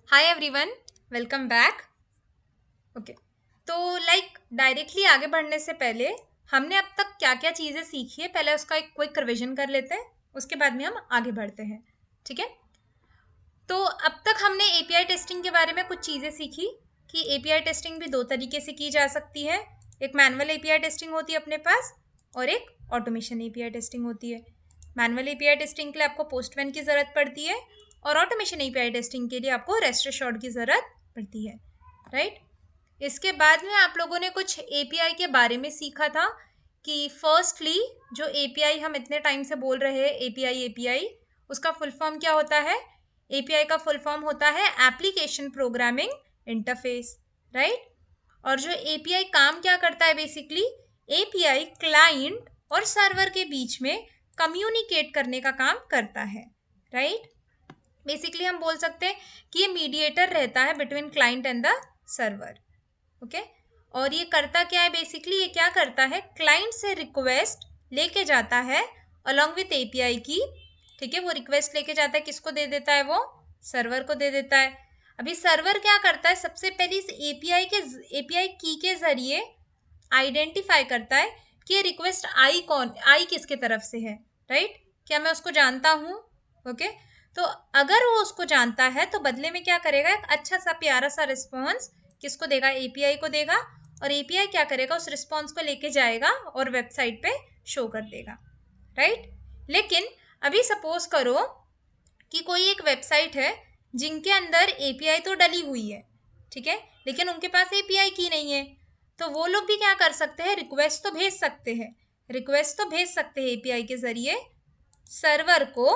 Hi everyone, welcome back. Okay, तो directly आगे बढ़ने से पहले हमने अब तक क्या क्या चीज़ें सीखी है, पहले उसका एक क्विक रिवीजन कर लेते हैं। उसके बाद में हम आगे बढ़ते हैं। ठीक है, तो अब तक हमने एपीआई टेस्टिंग के बारे में कुछ चीज़ें सीखी कि एपीआई टेस्टिंग भी दो तरीके से की जा सकती है। एक मैनुअल एपीआई टेस्टिंग होती है अपने पास, और एक ऑटोमेशन एपीआई टेस्टिंग होती है। मैनुअल एपीआई टेस्टिंग के लिए आपको पोस्टमैन की ज़रूरत पड़ती है, और ऑटोमेशन एपीआई टेस्टिंग के लिए आपको रेस्ट एश्योर्ड की ज़रूरत पड़ती है। राइट, इसके बाद में आप लोगों ने कुछ एपीआई के बारे में सीखा था कि फर्स्टली जो एपीआई हम इतने टाइम से बोल रहे हैं, एपीआई एपीआई, उसका फुल फॉर्म क्या होता है? एपीआई का फुल फॉर्म होता है एप्लीकेशन प्रोग्रामिंग इंटरफेस। राइट, और जो एपीआई काम क्या करता है बेसिकली, एपीआई क्लाइंट और सर्वर के बीच में कम्युनिकेट करने का काम करता है। राइट, बेसिकली हम बोल सकते हैं कि ये मीडिएटर रहता है between client and the server. Okay, और ये करता क्या है बेसिकली, ये क्या करता है, क्लाइंट से रिक्वेस्ट लेके जाता है अलोंग विथ एपीआई की। ठीक है, वो रिक्वेस्ट लेके जाता है, किसको दे देता है, वो सर्वर को दे देता है। अभी सर्वर क्या करता है, सबसे पहले इस एपीआई की के जरिए आइडेंटिफाई करता है कि ये रिक्वेस्ट आई किसके तरफ से है। राइट, क्या मैं उसको जानता हूँ? ओके, तो अगर वो उसको जानता है तो बदले में क्या करेगा, एक अच्छा सा प्यारा सा रिस्पॉन्स किसको देगा, एपीआई को देगा। और एपीआई क्या करेगा, उस रिस्पॉन्स को लेके जाएगा और वेबसाइट पे शो कर देगा। राइट, लेकिन अभी सपोज करो कि कोई एक वेबसाइट है जिनके अंदर एपीआई तो डली हुई है, ठीक है, लेकिन उनके पास एपीआई की नहीं है। तो वो लोग भी क्या कर सकते हैं, रिक्वेस्ट तो भेज सकते हैं, रिक्वेस्ट तो भेज सकते हैं एपीआई के जरिए सर्वर को।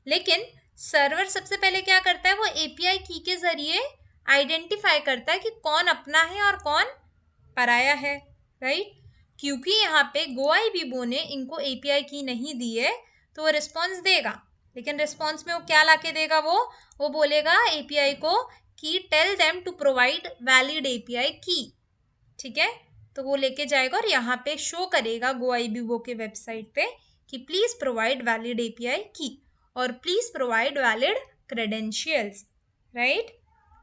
लेकिन सर्वर सबसे पहले क्या करता है, वो एपीआई की के जरिए आइडेंटिफाई करता है कि कौन अपना है और कौन पराया है। राइट, क्योंकि यहाँ पे गोआई बीबो ने इनको एपीआई की नहीं दी है, तो वो रिस्पॉन्स देगा। लेकिन रिस्पॉन्स में वो क्या लाके देगा, वो बोलेगा एपीआई को कि tell them to provide valid API की। ठीक है, तो वो लेके जाएगा और यहाँ पे शो करेगा गोआई बीबो के वेबसाइट पे कि प्लीज प्रोवाइड वैलिड एपीआई की और please provide valid credentials. Right,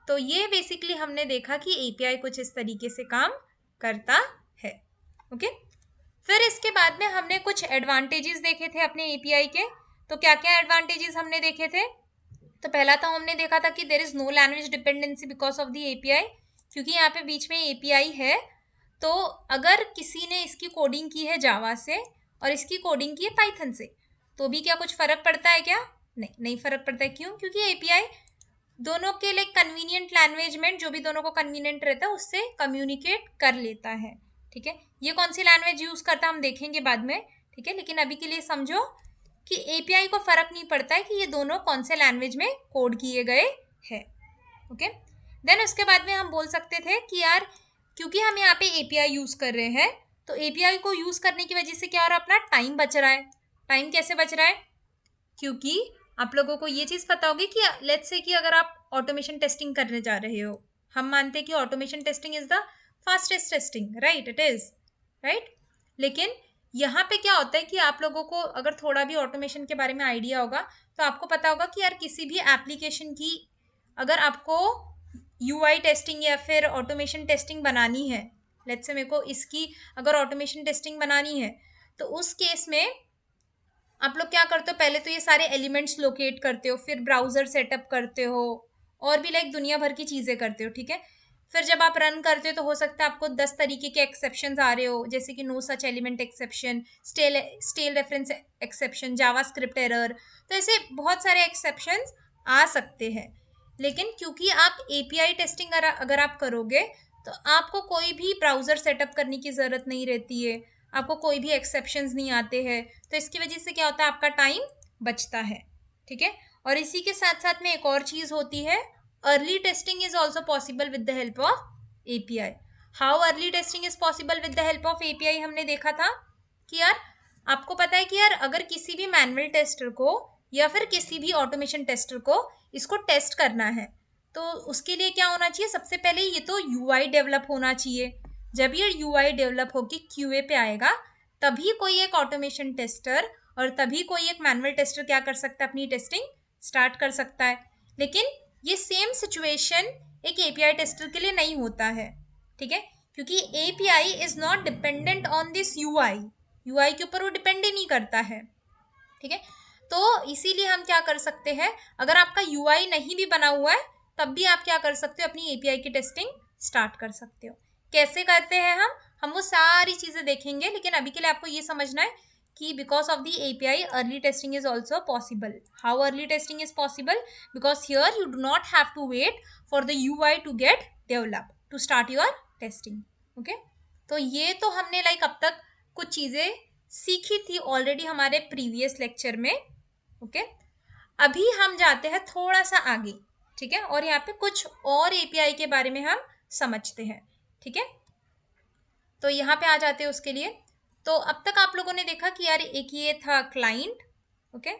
तो ये बेसिकली हमने देखा कि एपीआई कुछ इस तरीके से काम करता है। ओके, फिर इसके बाद में हमने कुछ एडवांटेजेस देखे थे अपने एपीआई के। तो क्या क्या एडवांटेजेस हमने देखे थे? तो पहला तो हमने देखा था कि there is no language dependency because of the API, क्योंकि यहाँ पे बीच में एपीआई है। तो अगर किसी ने इसकी कोडिंग की है जावा से और इसकी कोडिंग की है पाइथन से, तो भी क्या कुछ फर्क पड़ता है क्या? नहीं, नहीं फर्क पड़ता है। क्यों? क्योंकि एपीआई दोनों के लिए कन्वीनियंट लैंग्वेज में, जो भी दोनों को कन्वीनियंट रहता है उससे कम्युनिकेट कर लेता है। ठीक है, ये कौन सी लैंग्वेज यूज करता है हम देखेंगे बाद में। ठीक है, लेकिन अभी के लिए समझो कि एपीआई को फर्क नहीं पड़ता है कि ये दोनों कौन से लैंग्वेज में कोड किए गए हैं। ओके, देन उसके बाद में हम बोल सकते थे कि यार, क्योंकि हम यहाँ पे एपीआई यूज कर रहे हैं, तो एपीआई को यूज करने की वजह से क्या हो रहा है, अपना टाइम बच रहा है। टाइम कैसे बच रहा है? क्योंकि आप लोगों को ये चीज़ पता होगी कि लेट्स से कि अगर आप ऑटोमेशन टेस्टिंग करने जा रहे हो, हम मानते हैं कि automation testing is the fastest testing, right, it is right. लेकिन यहाँ पे क्या होता है कि आप लोगों को अगर थोड़ा भी ऑटोमेशन के बारे में आइडिया होगा, तो आपको पता होगा कि यार किसी भी एप्लीकेशन की अगर आपको यूआई टेस्टिंग या फिर ऑटोमेशन टेस्टिंग बनानी है, लेट्स से मेरे को इसकी अगर ऑटोमेशन टेस्टिंग बनानी है, तो उस केस में आप लोग क्या करते हो, पहले तो ये सारे एलिमेंट्स लोकेट करते हो, फिर ब्राउजर सेटअप करते हो, और भी दुनिया भर की चीज़ें करते हो। ठीक है, फिर जब आप रन करते हो तो हो सकता है आपको 10 तरीके के एक्सेप्शन आ रहे हो, जैसे कि no such element exception, stale reference exception, JavaScript error. तो ऐसे बहुत सारे एक्सेप्शन आ सकते हैं। लेकिन क्योंकि आप एपीआई टेस्टिंग अगर आप करोगे, तो आपको कोई भी ब्राउजर सेटअप करने की ज़रूरत नहीं रहती है, आपको कोई भी एक्सेप्शंस नहीं आते हैं। तो इसकी वजह से क्या होता है, आपका टाइम बचता है। ठीक है, और इसी के साथ साथ में एक और चीज़ होती है, early testing is also possible with the help of API. How early testing is possible with the help of API? हमने देखा था कि यार, आपको पता है कि यार, अगर किसी भी मैनुअल टेस्टर को या फिर किसी भी ऑटोमेशन टेस्टर को इसको टेस्ट करना है, तो उसके लिए क्या होना चाहिए, सबसे पहले ये तो यूआई डेवलप होना चाहिए। जब ये यूआई डेवलप होकर क्यूए पे आएगा, तभी कोई एक ऑटोमेशन टेस्टर और तभी कोई एक मैनुअल टेस्टर क्या कर सकता है, अपनी टेस्टिंग स्टार्ट कर सकता है। लेकिन ये सेम सिचुएशन एक एपीआई टेस्टर के लिए नहीं होता है, ठीक है, क्योंकि API is not dependent on this UI, UI के ऊपर वो डिपेंड ही नहीं करता है, ठीक है। तो इसीलिए हम क्या कर सकते हैं, अगर आपका यूआई नहीं भी बना हुआ है तब भी आप क्या कर सकते हो, अपनी एपीआई की टेस्टिंग स्टार्ट कर सकते हो। कैसे करते हैं हम वो सारी चीजें देखेंगे, लेकिन अभी के लिए आपको ये समझना है कि because of the API early testing is also possible. How early testing is possible? Because here you do not have to wait for the UI to get develop to start your testing. Okay, तो ये तो हमने like अब तक कुछ चीजें सीखी थी ऑलरेडी हमारे प्रीवियस लेक्चर में। ओके, अभी हम जाते हैं थोड़ा सा आगे, ठीक है, और यहाँ पे कुछ और एपीआई के बारे में हम समझते हैं, ठीक है। तो यहाँ पे आ जाते हैं उसके लिए। तो अब तक आप लोगों ने देखा कि यार एक ये था क्लाइंट, ओके,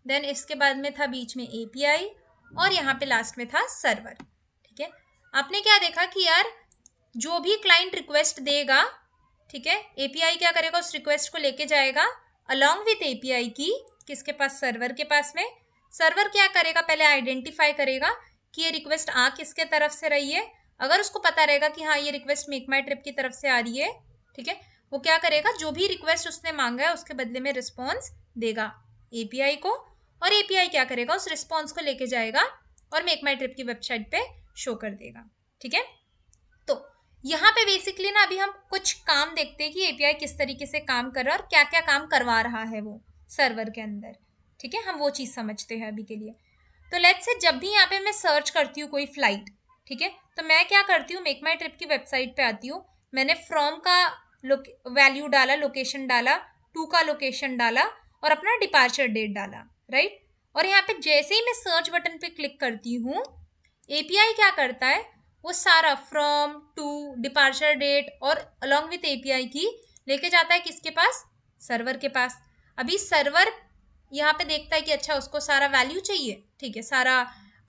देन इसके बाद में था बीच में एपीआई, और यहाँ पे लास्ट में था सर्वर, ठीक है। आपने क्या देखा कि यार जो भी क्लाइंट रिक्वेस्ट देगा, ठीक है, एपीआई क्या करेगा, उस रिक्वेस्ट को लेके जाएगा अलॉन्ग विथ एपीआई की किसके पास, सर्वर के पास में। सर्वर क्या करेगा, पहले आइडेंटिफाई करेगा कि ये रिक्वेस्ट आ किसके तरफ से रही है। अगर उसको पता रहेगा कि हाँ ये रिक्वेस्ट मेक माई ट्रिप की तरफ से आ रही है, ठीक है, वो क्या करेगा, जो भी रिक्वेस्ट उसने मांगा है उसके बदले में रिस्पॉन्स देगा एपीआई को, और एपीआई क्या करेगा, उस रिस्पॉन्स को लेके जाएगा और मेक माई ट्रिप की वेबसाइट पे शो कर देगा, ठीक है। तो यहाँ पे बेसिकली ना अभी हम कुछ काम देखते हैं कि एपीआई किस तरीके से काम कर रहा है और क्या क्या काम करवा रहा है वो सर्वर के अंदर, ठीक है, हम वो चीज़ समझते हैं अभी के लिए। तो लेट्स से जब भी यहाँ पे मैं सर्च करती हूँ कोई फ्लाइट, ठीक है, तो मैं क्या करती हूँ, मेक माई ट्रिप की वेबसाइट पे आती हूँ, मैंने फ्रॉम का वैल्यू डाला, लोकेशन डाला, टू का लोकेशन डाला और अपना डिपार्चर डेट डाला, राइट। और यहाँ पे जैसे ही मैं सर्च बटन पे क्लिक करती हूँ, एपीआई क्या करता है, वो सारा फ्रॉम टू डिपार्चर डेट और अलॉन्ग विथ एपीआई की लेके जाता है किसके पास, सर्वर के पास। अभी सर्वर यहाँ पे देखता है कि अच्छा उसको सारा वैल्यू चाहिए, ठीक है, सारा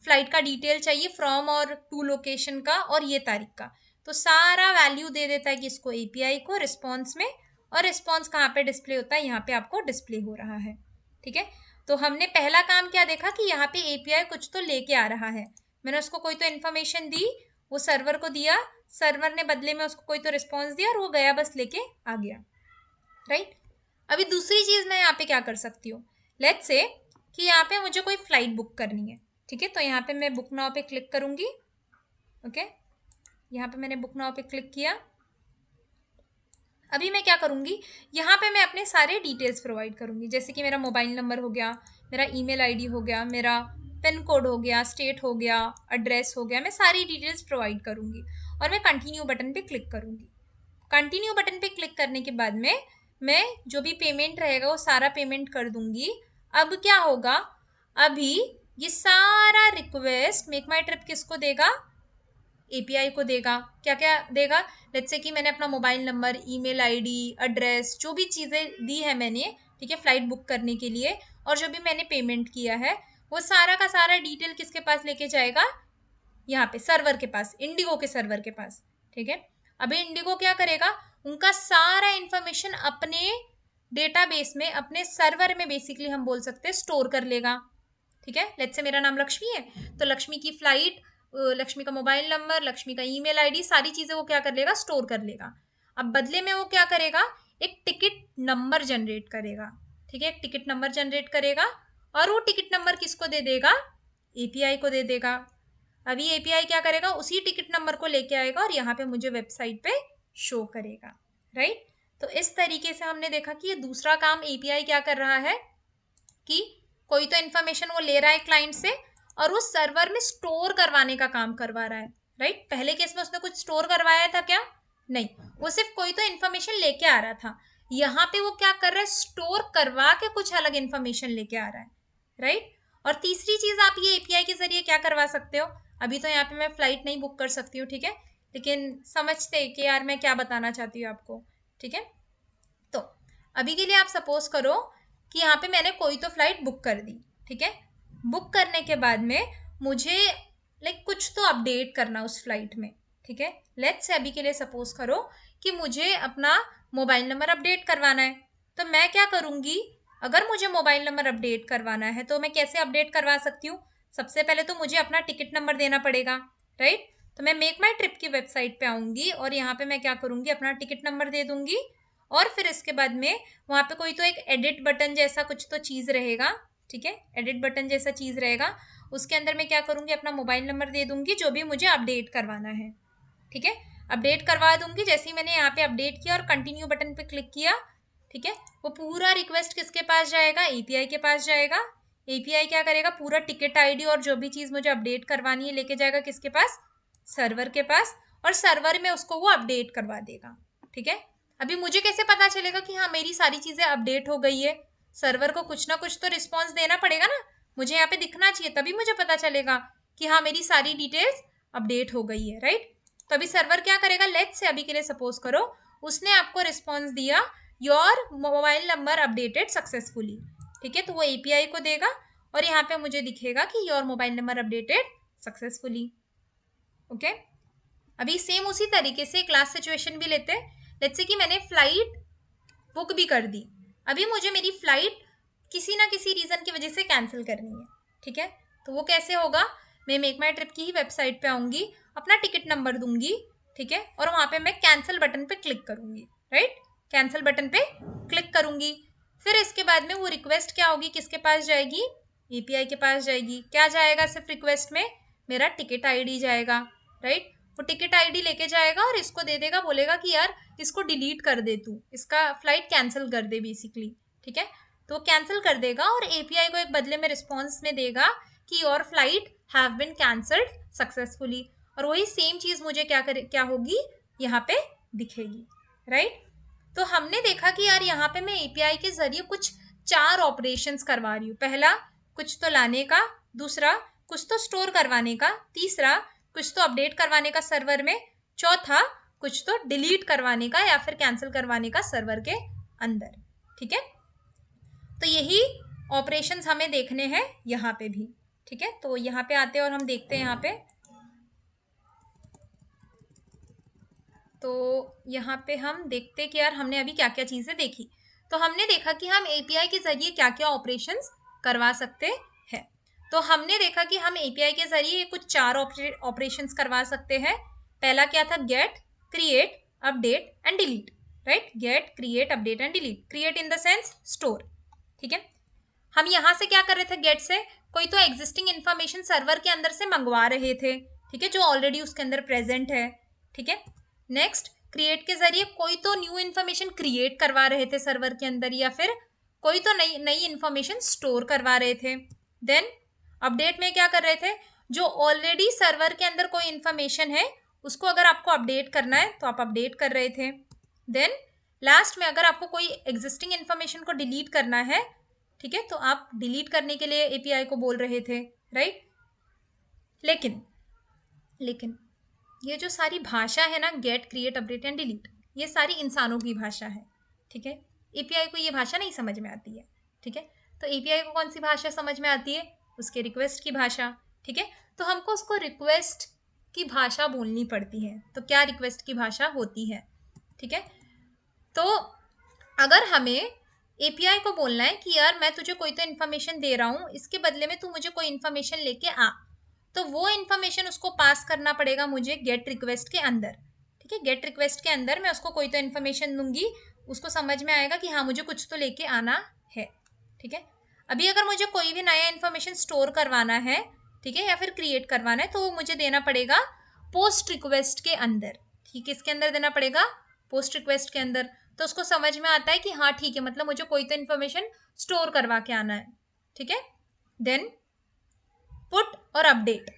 फ्लाइट का डिटेल चाहिए फ्रॉम और टू लोकेशन का और ये तारीख का, तो सारा वैल्यू दे देता है कि इसको एपीआई को रिस्पॉन्स में, और रिस्पॉन्स कहाँ पे डिस्प्ले होता है, यहाँ पे आपको डिस्प्ले हो रहा है, ठीक है। तो हमने पहला काम क्या देखा कि यहाँ पे एपीआई कुछ तो लेके आ रहा है, मैंने उसको कोई तो इन्फॉर्मेशन दी, वो सर्वर को दिया, सर्वर ने बदले में उसको कोई तो रिस्पॉन्स दिया और वो गया बस लेके आ गया, राइट। अभी दूसरी चीज़ मैं यहाँ पे क्या कर सकती हूँ, लेट्स से कि यहाँ पे मुझे कोई फ्लाइट बुक करनी है, ठीक है, तो यहाँ पे मैं बुक नाउ पे क्लिक करूँगी, ओके, यहाँ पे मैंने बुक नाउ पे क्लिक किया। अभी मैं क्या करूँगी, यहाँ पे मैं अपने सारे डिटेल्स प्रोवाइड करूँगी, जैसे कि मेरा मोबाइल नंबर हो गया, मेरा ईमेल आईडी हो गया, मेरा पिन कोड हो गया, स्टेट हो गया, एड्रेस हो गया, मैं सारी डिटेल्स प्रोवाइड करूँगी और मैं कंटिन्यू बटन पे क्लिक करूँगी। कंटिन्यू बटन पे क्लिक करने के बाद में मैं जो भी पेमेंट रहेगा वो सारा पेमेंट कर दूँगी। अब क्या होगा, अभी ये सारा रिक्वेस्ट मेक माई ट्रिप किसको देगा, एपीआई को देगा। क्या क्या देगा, लेट्स से कि मैंने अपना mobile number, email ID, address, जो भी चीज़ें दी है मैंने, ठीक है, फ्लाइट बुक करने के लिए, और जो भी मैंने पेमेंट किया है वो सारा का सारा डिटेल किसके पास लेके जाएगा, यहाँ पे सर्वर के पास, इंडिगो के सर्वर के पास, ठीक है। अभी इंडिगो क्या करेगा, उनका सारा इंफॉर्मेशन अपने डेटाबेस में, अपने सर्वर में बेसिकली हम बोल सकते हैं स्टोर कर लेगा, ठीक है। लेट्स से मेरा नाम लक्ष्मी है, तो लक्ष्मी की फ्लाइट, लक्ष्मी का मोबाइल नंबर, लक्ष्मी का ईमेल आईडी, सारी चीज़ें वो क्या कर लेगा, स्टोर कर लेगा। अब बदले में वो क्या करेगा, एक टिकट नंबर जनरेट करेगा, ठीक है, एक टिकट नंबर जनरेट करेगा और वो टिकट नंबर किसको दे देगा, एपीआई को दे देगा। अभी एपीआई क्या करेगा, उसी टिकट नंबर को लेके आएगा और यहाँ पे मुझे वेबसाइट पे शो करेगा, राइट। तो इस तरीके से हमने देखा कि ये दूसरा काम एपीआई क्या कर रहा है कि कोई तो इन्फॉर्मेशन वो ले रहा है क्लाइंट से और वो सर्वर में स्टोर करवाने का काम करवा रहा है, राइट। पहले केस में उसने कुछ स्टोर करवाया था क्या, नहीं, वो सिर्फ कोई तो इन्फॉर्मेशन लेके आ रहा था। यहाँ पे वो क्या कर रहा है, स्टोर करवा के कुछ अलग इन्फॉर्मेशन लेके आ रहा है, राइट। और तीसरी चीज आप ये एपीआई के जरिए क्या करवा सकते हो, अभी तो यहाँ पे मैं फ्लाइट नहीं बुक कर सकती हूँ, ठीक है, लेकिन समझते कि यार मैं क्या बताना चाहती हूँ आपको, ठीक है। तो अभी के लिए आप सपोज करो कि यहाँ पे मैंने कोई तो फ्लाइट बुक कर दी, ठीक है, बुक करने के बाद में मुझे लाइक कुछ तो अपडेट करना उस फ्लाइट में, ठीक है। लेट्स से अभी के लिए सपोज करो कि मुझे अपना मोबाइल नंबर अपडेट करवाना है, तो मैं क्या करूँगी, अगर मुझे मोबाइल नंबर अपडेट करवाना है तो मैं कैसे अपडेट करवा सकती हूँ, सबसे पहले तो मुझे अपना टिकट नंबर देना पड़ेगा, राइट। तो मैं मेक माई ट्रिप की वेबसाइट पे आऊँगी और यहाँ पे मैं क्या करूँगी, अपना टिकट नंबर दे दूँगी और फिर इसके बाद में वहाँ पे कोई तो एक एडिट बटन जैसा कुछ तो चीज़ रहेगा, ठीक है, एडिट बटन जैसा चीज़ रहेगा, उसके अंदर मैं क्या करूँगी, अपना मोबाइल नंबर दे दूँगी जो भी मुझे अपडेट करवाना है, ठीक है, अपडेट करवा दूँगी। जैसे ही मैंने यहाँ पे अपडेट किया और कंटिन्यू बटन पे क्लिक किया, ठीक है, वो पूरा रिक्वेस्ट किसके पास जाएगा, एपीआई के पास जाएगा। एपीआई क्या करेगा, पूरा टिकट आईडी और जो भी चीज़ मुझे अपडेट करवानी है लेके जाएगा किसके पास, सर्वर के पास, और सर्वर में उसको वो अपडेट करवा देगा, ठीक है। अभी मुझे कैसे पता चलेगा कि हाँ मेरी सारी चीज़ें अपडेट हो गई है, सर्वर को कुछ ना कुछ तो रिस्पॉन्स देना पड़ेगा ना, मुझे यहाँ पे दिखना चाहिए, तभी मुझे पता चलेगा कि हाँ मेरी सारी डिटेल्स अपडेट हो गई है, राइट। तो अभी सर्वर क्या करेगा, लेट्स से अभी के लिए सपोज करो उसने आपको रिस्पॉन्स दिया your mobile number updated successfully, ठीक है, तो वो एपीआई को देगा और यहाँ पे मुझे दिखेगा कि your mobile number updated successfully, okay. अभी सेम उसी तरीके से क्लास सिचुएशन भी लेते हैं। लेट्स से कि मैंने फ्लाइट बुक भी कर दी, अभी मुझे मेरी फ्लाइट किसी ना किसी रीज़न की वजह से कैंसिल करनी है, ठीक है, तो वो कैसे होगा, मैं मेक माई ट्रिप की ही वेबसाइट पे आऊँगी, अपना टिकट नंबर दूंगी, ठीक है, और वहाँ पे मैं कैंसिल बटन पे क्लिक करूँगी, राइट, कैंसिल बटन पे क्लिक करूँगी। फिर इसके बाद में वो रिक्वेस्ट क्या होगी, किसके पास जाएगी, एपीआई के पास जाएगी। क्या जाएगा सिर्फ रिक्वेस्ट में, मेरा टिकट आईडी जाएगा, राइट, वो टिकट आईडी लेके जाएगा और इसको दे देगा, बोलेगा कि यार इसको डिलीट कर दे, तू इसका फ्लाइट कैंसिल कर दे बेसिकली, ठीक है, तो कैंसिल कर देगा और एपीआई को एक बदले में रिस्पॉन्स में देगा कि your flight have been cancelled successfully, और वही सेम चीज़ मुझे क्या होगी, यहाँ पे दिखेगी, राइट। तो हमने देखा कि यार यहाँ पे मैं एपीआई के जरिए कुछ 4 ऑपरेशंस करवा रही हूँ। पहला कुछ तो लाने का, दूसरा कुछ तो स्टोर करवाने का, तीसरा कुछ तो अपडेट करवाने का सर्वर में, चौथा कुछ तो डिलीट करवाने का या फिर कैंसिल करवाने का सर्वर के अंदर, ठीक है। तो यही ऑपरेशंस हमें देखने हैं यहाँ पे भी, ठीक है। तो यहाँ पे आते हैं और हम देखते हैं यहाँ पे, तो यहाँ पे हम देखते हैं कि यार हमने अभी क्या क्या चीज़ें देखी। तो हमने देखा कि हम एपीआई के ज़रिए क्या क्या ऑपरेशंस करवा सकते हैं। तो हमने देखा कि हम एपीआई के ज़रिए कुछ 4 ऑपरेशंस करवा सकते हैं। पहला क्या था, get, create, update and delete, right, get, create, update and delete. Create in the sense store, ठीक है। हम यहाँ से क्या कर रहे थे, गेट से कोई तो एग्जिस्टिंग इन्फॉर्मेशन सर्वर के अंदर से मंगवा रहे थे, ठीक है, जो ऑलरेडी उसके अंदर प्रेजेंट है, ठीक है। नेक्स्ट, क्रिएट के जरिए कोई तो न्यू इन्फॉर्मेशन क्रिएट करवा रहे थे सर्वर के अंदर, या फिर कोई तो नई नई इन्फॉर्मेशन स्टोर करवा रहे थे। देन अपडेट में क्या कर रहे थे, जो ऑलरेडी सर्वर के अंदर कोई इन्फॉर्मेशन है उसको अगर आपको अपडेट करना है तो आप अपडेट कर रहे थे। देन लास्ट में अगर आपको कोई एग्जिस्टिंग इन्फॉर्मेशन को डिलीट करना है, ठीक है, तो आप डिलीट करने के लिए एपीआई को बोल रहे थे, राइट। लेकिन ये जो सारी भाषा है ना, get, create, update and delete, ये सारी इंसानों की भाषा है, ठीक है। एपीआई को ये भाषा नहीं समझ में आती है, ठीक है। तो एपीआई को कौन सी भाषा समझ में आती है, उसके रिक्वेस्ट की भाषा, ठीक है। तो हमको उसको रिक्वेस्ट की भाषा बोलनी पड़ती है। तो क्या रिक्वेस्ट की भाषा होती है, ठीक है। तो अगर हमें एपीआई को बोलना है कि यार मैं तुझे कोई तो इन्फॉर्मेशन दे रहा हूँ, इसके बदले में तू मुझे कोई इन्फॉर्मेशन लेके आ, तो वो इन्फॉर्मेशन उसको पास करना पड़ेगा मुझे गेट रिक्वेस्ट के अंदर, ठीक है। गेट रिक्वेस्ट के अंदर मैं उसको कोई तो इन्फॉर्मेशन दूंगी, उसको समझ में आएगा कि हाँ मुझे कुछ तो लेके आना है, ठीक है। अभी अगर मुझे कोई भी नया इन्फॉर्मेशन स्टोर करवाना है, ठीक है, या फिर क्रिएट करवाना है, तो वो मुझे देना पड़ेगा पोस्ट रिक्वेस्ट के अंदर, ठीक है, इसके अंदर देना पड़ेगा पोस्ट रिक्वेस्ट के अंदर। तो उसको समझ में आता है कि हाँ ठीक है, मतलब मुझे कोई तो इन्फॉर्मेशन स्टोर करवा के आना है, ठीक है। देन पुट और अपडेट,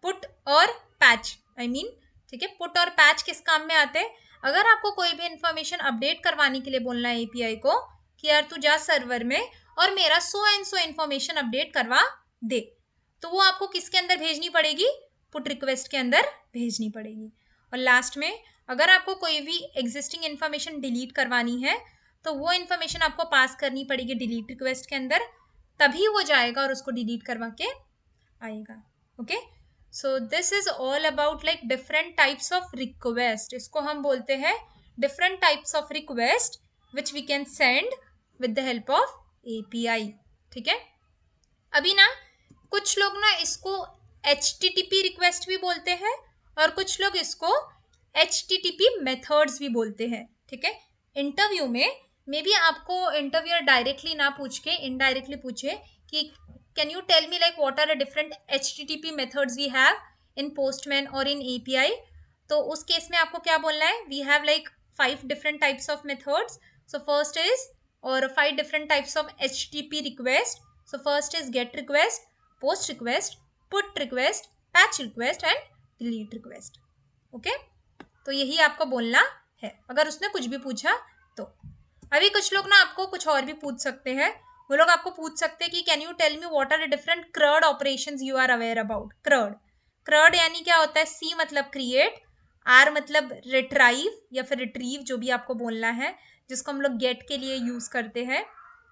पुट और पैच, आई मीन, ठीक है, पुट और पैच किस काम में आते हैं, अगर आपको कोई भी इंफॉर्मेशन अपडेट करवाने के लिए बोलना है एपीआई को कि यार तू जा सर्वर में और मेरा so and so information update करवा दे, तो वो आपको किसके अंदर भेजनी पड़ेगी, पुट रिक्वेस्ट के अंदर भेजनी पड़ेगी। और लास्ट में अगर आपको कोई भी एग्जिस्टिंग इन्फॉर्मेशन डिलीट करवानी है तो वो इन्फॉर्मेशन आपको पास करनी पड़ेगी डिलीट रिक्वेस्ट के अंदर, तभी वो जाएगा और उसको डिलीट करवा के आएगा, okay. So this is all about like different types of request, इसको हम बोलते हैं different types of request which we can send with the help of API, ठीक है। अभी ना कुछ लोग ना इसको HTTP रिक्वेस्ट भी बोलते हैं और कुछ लोग इसको HTTP मेथड्स भी बोलते हैं, ठीक है। इंटरव्यू में मे बी आपको इंटरव्यूअर डायरेक्टली ना पूछ के इनडायरेक्टली पूछे कि can you tell me like what are the different HTTP methods we have in Postman और इन API, तो उस केस में आपको क्या बोलना है, we have like 5 different types of methods, so first is और 5 different types of HTTP request, so first is get request, post request, put request, patch request and delete request, okay. तो यही आपको बोलना है अगर उसने कुछ भी पूछा तो। अभी कुछ लोग ना आपको कुछ और भी पूछ सकते हैं, वो लोग आपको पूछ सकते हैं कि can you tell me what are the different CRUD operations you are aware about. CRUD यानी क्या होता है, C मतलब क्रिएट, R मतलब रिट्राइव या फिर रिट्रीव, जो भी आपको बोलना है, जिसको हम लोग गेट के लिए यूज करते हैं,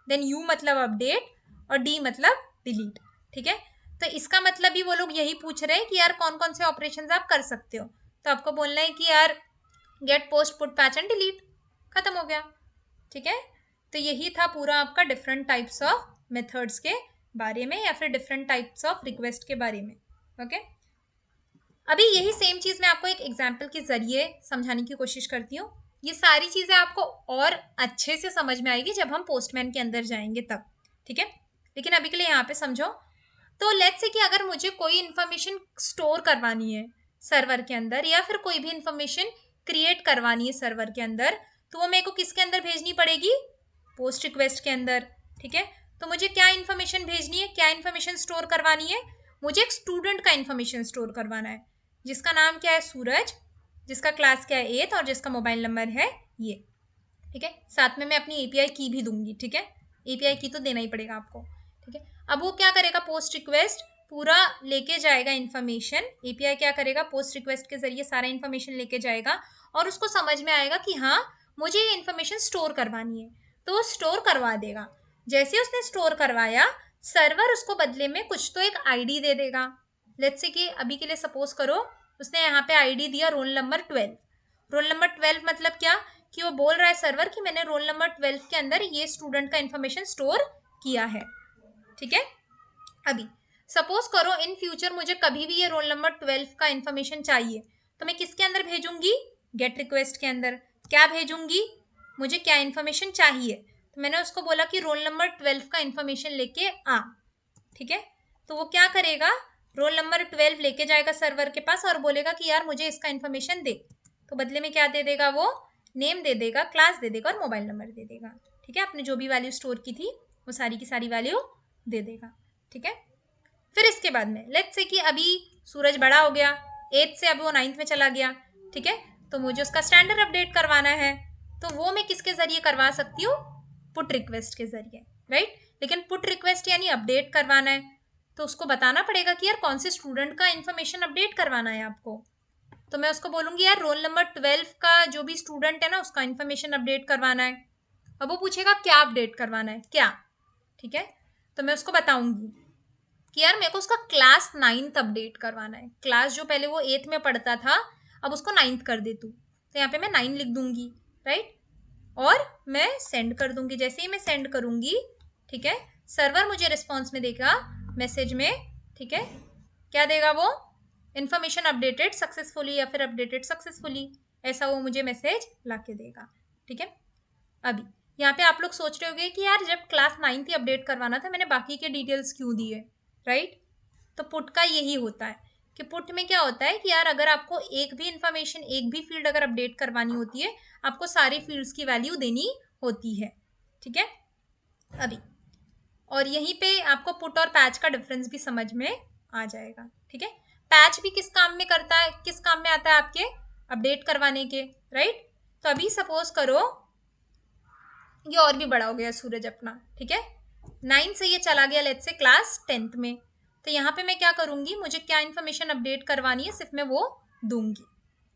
देन U मतलब अपडेट और D मतलब डिलीट, ठीक है। तो इसका मतलब भी वो लोग यही पूछ रहे हैं कि यार कौन कौन से ऑपरेशंस आप कर सकते हो, तो आपको बोलना है कि यार get, post, put, patch and delete, खत्म हो गया, ठीक है। तो यही था पूरा आपका डिफरेंट टाइप्स ऑफ मेथड्स के बारे में या फिर डिफरेंट टाइप्स ऑफ रिक्वेस्ट के बारे में, ओके। अभी यही सेम चीज मैं आपको एक एग्जाम्पल के जरिए समझाने की कोशिश करती हूँ। ये सारी चीजें आपको और अच्छे से समझ में आएगी जब हम पोस्टमैन के अंदर जाएंगे तब, ठीक है। लेकिन अभी के लिए यहाँ पे समझो। तो लेट्स से कि अगर मुझे कोई इन्फॉर्मेशन स्टोर करवानी है सर्वर के अंदर या फिर कोई भी इन्फॉर्मेशन क्रिएट करवानी है सर्वर के अंदर, तो वो मेरे को किसके अंदर भेजनी पड़ेगी, पोस्ट रिक्वेस्ट के अंदर, ठीक है। तो मुझे क्या इन्फॉर्मेशन भेजनी है, क्या इन्फॉर्मेशन स्टोर करवानी है, मुझे एक स्टूडेंट का इन्फॉर्मेशन स्टोर करवाना है जिसका नाम क्या है, सूरज, जिसका क्लास क्या है 8th और जिसका मोबाइल नंबर है ये, ठीक है। साथ में मैं अपनी API की भी दूंगी, ठीक है, API की तो देना ही पड़ेगा आपको, ठीक है। अब वो क्या करेगा, पोस्ट रिक्वेस्ट पूरा लेके जाएगा इन्फॉर्मेशन, API क्या करेगा, पोस्ट रिक्वेस्ट के जरिए सारा इन्फॉर्मेशन लेके जाएगा और उसको समझ में आएगा कि हाँ मुझे ये इन्फॉर्मेशन स्टोर करवानी है, तो वो स्टोर करवा देगा। जैसे उसने स्टोर करवाया, सर्वर उसको बदले में कुछ तो एक ID दे देगा। लेट्स से कि अभी के लिए सपोज करो उसने यहाँ पे ID दिया रोल नंबर 12। रोल नंबर 12 मतलब क्या, कि वो बोल रहा है सर्वर कि मैंने रोल नंबर 12 के अंदर ये स्टूडेंट का इन्फॉर्मेशन स्टोर किया है, ठीक है। अभी सपोज करो इन फ्यूचर मुझे कभी भी ये रोल नंबर 12 का इन्फॉर्मेशन चाहिए, तो मैं किसके अंदर भेजूंगी, गेट रिक्वेस्ट के अंदर। क्या भेजूंगी, मुझे क्या इन्फॉर्मेशन चाहिए, तो मैंने उसको बोला कि रोल नंबर 12 का इन्फॉर्मेशन लेके आ, ठीक है। तो वो क्या करेगा, रोल नंबर 12 लेके जाएगा सर्वर के पास और बोलेगा कि यार मुझे इसका इन्फॉर्मेशन दे, तो बदले में क्या दे देगा, वो नेम दे देगा, क्लास दे देगा और मोबाइल नंबर दे देगा, ठीक है। आपने जो भी वैल्यू स्टोर की थी वो सारी की सारी वैल्यू दे देगा, ठीक है। फिर इसके बाद में लेट्स से कि अभी सूरज बड़ा हो गया, 8th से अभी वो 9th में चला गया, ठीक है। तो मुझे उसका स्टैंडर्ड अपडेट करवाना है, तो वो मैं किसके जरिए करवा सकती हूँ, पुट रिक्वेस्ट के जरिए, राइट। लेकिन पुट रिक्वेस्ट यानी अपडेट करवाना है, तो उसको बताना पड़ेगा कि यार कौन से स्टूडेंट का इन्फॉर्मेशन अपडेट करवाना है आपको। तो मैं उसको बोलूंगी यार रोल नंबर 12 का जो भी स्टूडेंट है ना उसका इन्फॉर्मेशन अपडेट करवाना है। अब वो पूछेगा क्या अपडेट करवाना है, क्या, ठीक है। तो मैं उसको बताऊंगी कि यार मेरे को उसका क्लास 9th अपडेट करवाना है, क्लास जो पहले वो 8th में पढ़ता था अब उसको 9th कर दे तू, तो यहाँ पे मैं 9 लिख दूंगी, राइट। और मैं सेंड कर दूंगी, जैसे ही मैं सेंड करूंगी, ठीक है, सर्वर मुझे रिस्पॉन्स में देगा मैसेज में, ठीक है, क्या देगा वो, इन्फॉर्मेशन अपडेटेड सक्सेसफुली या फिर अपडेटेड सक्सेसफुली, ऐसा वो मुझे मैसेज ला के देगा, ठीक है। अभी यहाँ पे आप लोग सोच रहे होंगे कि यार जब क्लास 9th ही अपडेट करवाना था मैंने बाकी के डिटेल्स क्यों दिए, राइट। तो पुट का यही होता है कि पुट में क्या होता है कि यार अगर आपको एक भी इंफॉर्मेशन, एक भी फील्ड अगर अपडेट करवानी होती है, आपको सारी फील्ड्स की वैल्यू देनी होती है, ठीक है। अभी और यहीं पे आपको पुट और पैच का डिफरेंस भी समझ में आ जाएगा, ठीक है। पैच भी किस काम में करता है, किस काम में आता है आपके, अपडेट करवाने के, राइट। तो अभी सपोज करो ये और भी बड़ा हो गया सूरज अपना, ठीक है, 9 से ये चला गया लेट्स से क्लास 10th में, तो यहाँ पे मैं क्या करूंगी, मुझे क्या इन्फॉर्मेशन अपडेट करवानी है सिर्फ मैं वो दूंगी,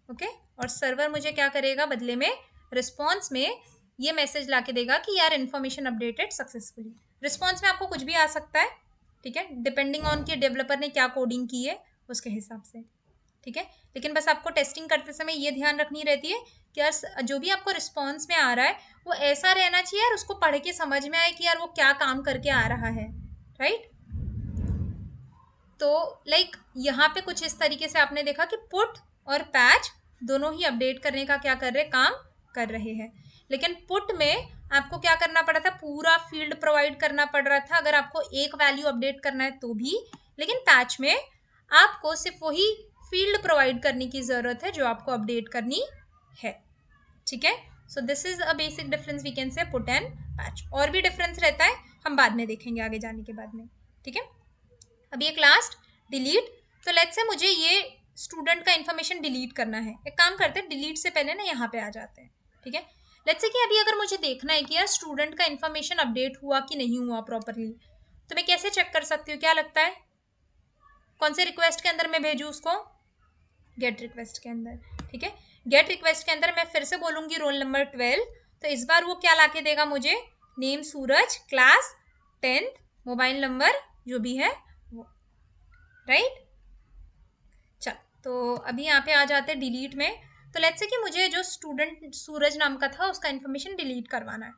ओके। और सर्वर मुझे क्या करेगा बदले में, रिस्पॉन्स में ये मैसेज ला के देगा कि यार इन्फॉर्मेशन अपडेटेड सक्सेसफुली। रिस्पॉन्स में आपको कुछ भी आ सकता है, ठीक है, डिपेंडिंग ऑन कि डेवलपर ने क्या कोडिंग की है उसके हिसाब से, ठीक है। लेकिन बस आपको टेस्टिंग करते समय ये ध्यान रखनी रहती है कि यार जो भी आपको रिस्पॉन्स में आ रहा है वो ऐसा रहना चाहिए यार उसको पढ़ के समझ में आए कि यार वो क्या काम करके आ रहा है, राइट। तो लाइक यहाँ पे कुछ इस तरीके से आपने देखा कि पुट और पैच दोनों ही अपडेट करने का क्या कर रहे, काम कर रहे हैं। लेकिन पुट में आपको क्या करना पड़ा था, पूरा फील्ड प्रोवाइड करना पड़ रहा था अगर आपको एक वैल्यू अपडेट करना है तो भी। लेकिन पैच में आपको सिर्फ वही फील्ड प्रोवाइड करने की ज़रूरत है जो आपको अपडेट करनी है। ठीक है, so this is a basic difference we can say put and patch. और भी डिफरेंस रहता है, हम बाद में देखेंगे आगे जाने के बाद में। ठीक है, अभी एक लास्ट डिलीट। तो लेट्स से मुझे ये स्टूडेंट का इन्फॉर्मेशन डिलीट करना है। एक काम करते हैं, डिलीट से पहले ना यहाँ पे आ जाते हैं। ठीक है, लेट्स से कि अभी अगर मुझे देखना है कि यार स्टूडेंट का इन्फॉर्मेशन अपडेट हुआ कि नहीं हुआ प्रॉपरली, तो मैं कैसे चेक कर सकती हूँ, क्या लगता है, कौन से रिक्वेस्ट के अंदर मैं भेजूँ उसको, गेट रिक्वेस्ट के अंदर। ठीक है, गेट रिक्वेस्ट के अंदर मैं फिर से बोलूँगी रोल नंबर 12, तो इस बार वो क्या लाके देगा मुझे, नेम सूरज, क्लास 10th, मोबाइल नंबर जो भी है वो, राइट। चल, तो अभी यहाँ पे आ जाते हैं डिलीट में। तो लेट्स से कि मुझे जो स्टूडेंट सूरज नाम का था उसका इन्फॉर्मेशन डिलीट करवाना है,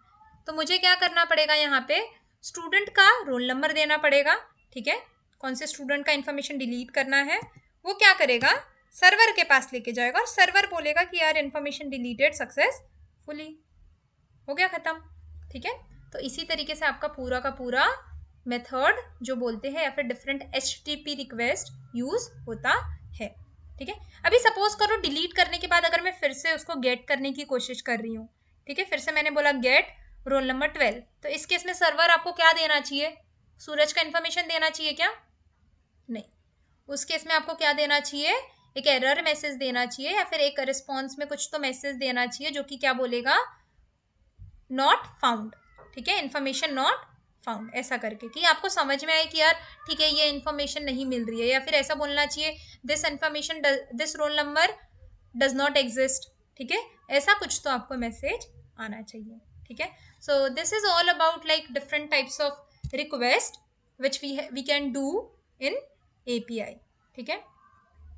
तो मुझे क्या करना पड़ेगा, यहाँ पे स्टूडेंट का रोल नंबर देना पड़ेगा। ठीक है, कौन से स्टूडेंट का इन्फॉर्मेशन डिलीट करना है, वो क्या करेगा, सर्वर के पास लेके जाएगा और सर्वर बोलेगा कि यार इन्फॉर्मेशन डिलीटेड सक्सेसफुली, हो गया ख़त्म। ठीक है, तो इसी तरीके से आपका पूरा का पूरा मेथड जो बोलते हैं या फिर डिफरेंट HTTP रिक्वेस्ट यूज़ होता है। ठीक है, अभी सपोज करो डिलीट करने के बाद अगर मैं फिर से उसको गेट करने की कोशिश कर रही हूँ, ठीक है, फिर से मैंने बोला गेट रोल नंबर 12, तो इस केस में सर्वर आपको क्या देना चाहिए, सूरज का इन्फॉर्मेशन देना चाहिए क्या, नहीं, उस केस में आपको क्या देना चाहिए, एक एरर मैसेज देना चाहिए या फिर एक रिस्पॉन्स में कुछ तो मैसेज देना चाहिए जो कि क्या बोलेगा, नॉट फाउंड। ठीक है, इन्फॉर्मेशन नॉट फाउंड, ऐसा करके कि आपको समझ में आए कि यार ठीक है ये इन्फॉर्मेशन नहीं मिल रही है, या फिर ऐसा बोलना चाहिए this information, this roll number does not exist. ठीक है, ऐसा कुछ तो आपको मैसेज आना चाहिए। ठीक है, so this is all about like different types of request which we can do in API। ठीक है,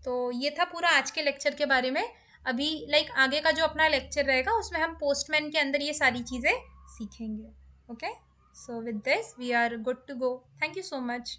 तो ये था पूरा आज के लेक्चर के बारे में। अभी लाइक आगे का जो अपना लेक्चर रहेगा उसमें हम पोस्टमैन के अंदर ये सारी चीज़ें सीखेंगे। Okay, so with this we are good to go. Thank you so much.